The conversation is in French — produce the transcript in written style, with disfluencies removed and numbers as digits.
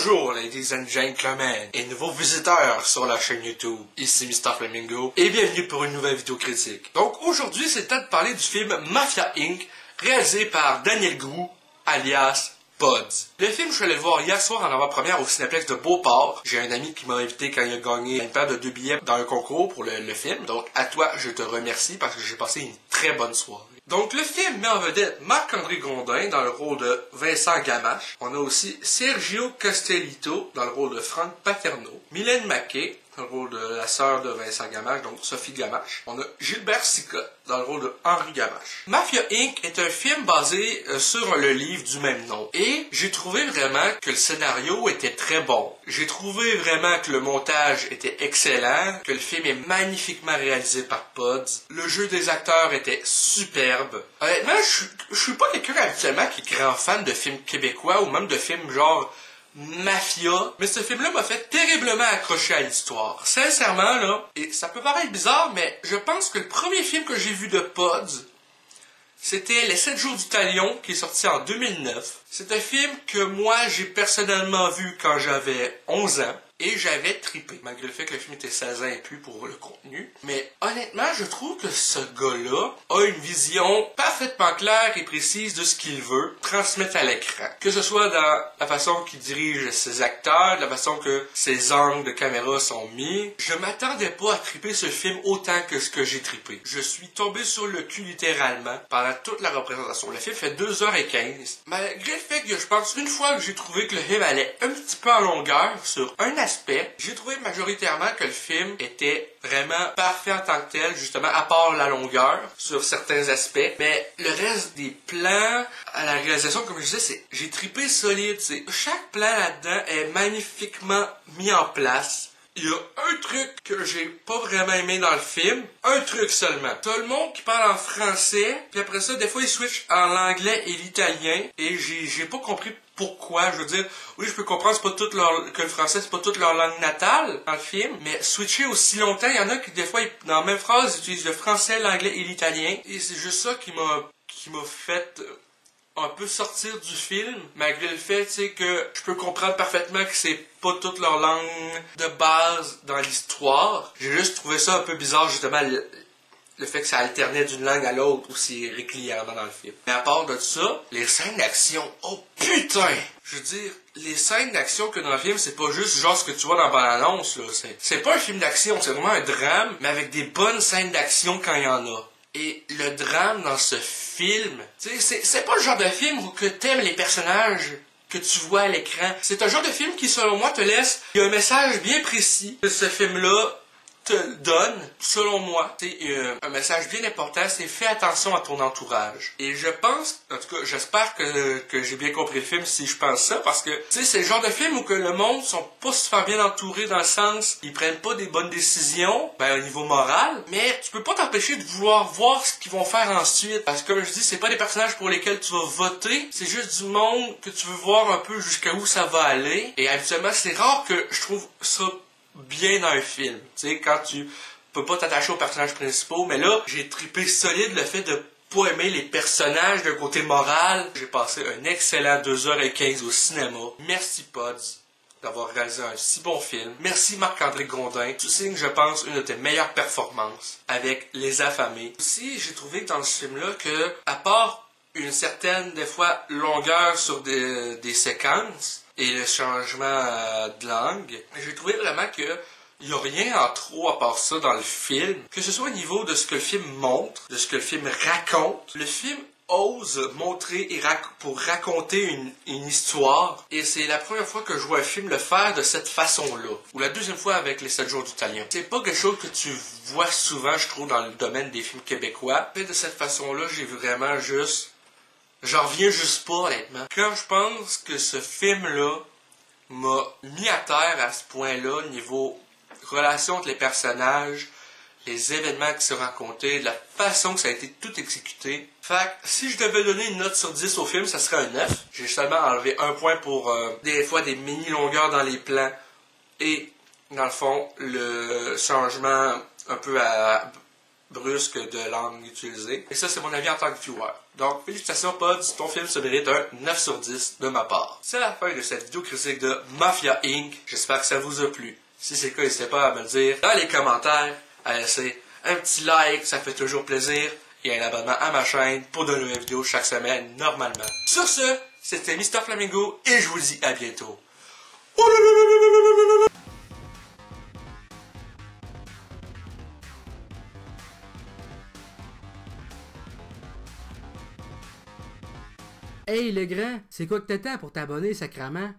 Bonjour ladies and gentlemen et nouveaux visiteurs sur la chaîne YouTube, ici Mr. Flamingo et bienvenue pour une nouvelle vidéo critique. Donc aujourd'hui c'est le temps de parler du film Mafia Inc. réalisé par Daniel Gru alias Pods. Le film je suis allé le voir hier soir en avant-première au Cinéplex de Beauport. J'ai un ami qui m'a invité quand il a gagné une paire de 2 billets dans un concours pour le film. Donc à toi je te remercie parce que j'ai passé une très bonne soirée. Donc le film met en vedette Marc-André Grondin dans le rôle de Vincent Gamache. On a aussi Sergio Castellitto dans le rôle de Franck Paterno. Mylène Maquet dans le rôle de la sœur de Vincent Gamache, donc Sophie Gamache. On a Gilbert Sicotte dans le rôle de Henri Gamache. Mafia Inc. est un film basé sur le livre du même nom. Et j'ai trouvé vraiment que le scénario était très bon. J'ai trouvé vraiment que le montage était excellent, que le film est magnifiquement réalisé par Pods. Le jeu des acteurs était superbe. Honnêtement, je suis pas quelqu'un habituellement qui est grand fan de films québécois ou même de films genre Mafia, mais ce film-là m'a fait terriblement accrocher à l'histoire. Sincèrement, là, et ça peut paraître bizarre, mais je pense que le premier film que j'ai vu de Pods, c'était Les 7 jours du Talion, qui est sorti en 2009. C'est un film que moi, j'ai personnellement vu quand j'avais 11 ans. Et j'avais trippé, malgré le fait que le film était 16 ans et plus pour le contenu. Mais honnêtement, je trouve que ce gars-là a une vision parfaitement claire et précise de ce qu'il veut transmettre à l'écran. Que ce soit dans la façon qu'il dirige ses acteurs, la façon que ses angles de caméra sont mis. Je m'attendais pas à tripper ce film autant que ce que j'ai trippé. Je suis tombé sur le cul littéralement pendant toute la représentation. Le film fait 2h15. Malgré le fait que je pense une fois que j'ai trouvé que le film allait un petit peu en longueur sur un aspect, j'ai trouvé majoritairement que le film était vraiment parfait en tant que tel, justement, à part la longueur sur certains aspects. Mais le reste des plans, à la réalisation, comme je disais, j'ai trippé solide. Chaque plan là-dedans est magnifiquement mis en place. Il y a un truc que j'ai pas vraiment aimé dans le film, un truc seulement. T'as le monde qui parle en français, puis après ça, des fois, ils switchent en anglais et l'italien, et j'ai pas compris pourquoi. Je veux dire, oui, je peux comprendre que le français, c'est pas toute leur langue natale dans le film, mais switcher aussi longtemps, il y en a qui, des fois, dans la même phrase, ils utilisent le français, l'anglais et l'italien, et c'est juste ça qui m'a fait un peu sortir du film, malgré le fait, que je peux comprendre parfaitement que c'est pas toute leur langue de base dans l'histoire. J'ai juste trouvé ça un peu bizarre, justement, le fait que ça alternait d'une langue à l'autre aussi régulièrement dans le film. Mais à part de ça, les scènes d'action, oh putain! Je veux dire, les scènes d'action que dans le film, c'est pas juste genre ce que tu vois dans la bande-annonce, là. C'est pas un film d'action, c'est vraiment un drame, mais avec des bonnes scènes d'action quand il y en a. Et le drame dans ce film, c'est pas le genre de film où que t'aimes les personnages que tu vois à l'écran. C'est un genre de film qui, selon moi, te laisse... Il y a un message bien précis que ce film-là te donne, selon moi. C'est un message bien important, c'est fais attention à ton entourage. Et je pense, en tout cas, j'espère que j'ai bien compris le film si je pense ça, parce que, c'est le genre de film où que le monde sont pas super bien entourés dans le sens, ils prennent pas des bonnes décisions, au niveau moral, mais tu peux pas t'empêcher de vouloir voir ce qu'ils vont faire ensuite. Parce que, comme je dis, c'est pas des personnages pour lesquels tu vas voter, c'est juste du monde que tu veux voir un peu jusqu'à où ça va aller. Et habituellement, c'est rare que je trouve ça bien dans un film, quand tu peux pas t'attacher aux personnages principaux, mais là, j'ai trippé solide le fait de pas aimer les personnages d'un côté moral. J'ai passé un excellent 2h15 au cinéma. Merci Pods d'avoir réalisé un si bon film. Merci Marc-André Grondin. Tu signes, je pense, une de tes meilleures performances avec Les Affamés. Aussi, j'ai trouvé dans ce film-là que, à part une certaine, des fois, longueur sur des séquences, et le changement de langue, j'ai trouvé vraiment que il n'y a rien en trop à part ça dans le film. Que ce soit au niveau de ce que le film montre, de ce que le film raconte. Le film ose montrer pour raconter une histoire. Et c'est la première fois que je vois un film le faire de cette façon-là. Ou la deuxième fois avec Les 7 jours du Talion. C'est pas quelque chose que tu vois souvent, je trouve, dans le domaine des films québécois. Et de cette façon-là, j'ai vraiment juste... J'en reviens juste pas, honnêtement. Quand je pense que ce film-là m'a mis à terre à ce point-là, niveau relation entre les personnages, les événements qui se racontaient, la façon que ça a été tout exécuté. Fait que, si je devais donner une note sur 10 au film, ça serait un 9. J'ai seulement enlevé un point pour des fois des mini-longueurs dans les plans et, dans le fond, le changement un peu brusque de langue utilisée. Et ça, c'est mon avis en tant que viewer. Donc, félicitations Pods, ton film se mérite un 9 sur 10 de ma part. C'est la fin de cette vidéo critique de Mafia Inc. J'espère que ça vous a plu. Si c'est le cas, n'hésitez pas à me le dire dans les commentaires, à laisser un petit like, ça fait toujours plaisir, et un abonnement à ma chaîne pour de nouvelles vidéos chaque semaine, normalement. Sur ce, c'était Mr. Flamingo, et je vous dis à bientôt. Hey le grand, c'est quoi que t'attends pour t'abonner, sacrament?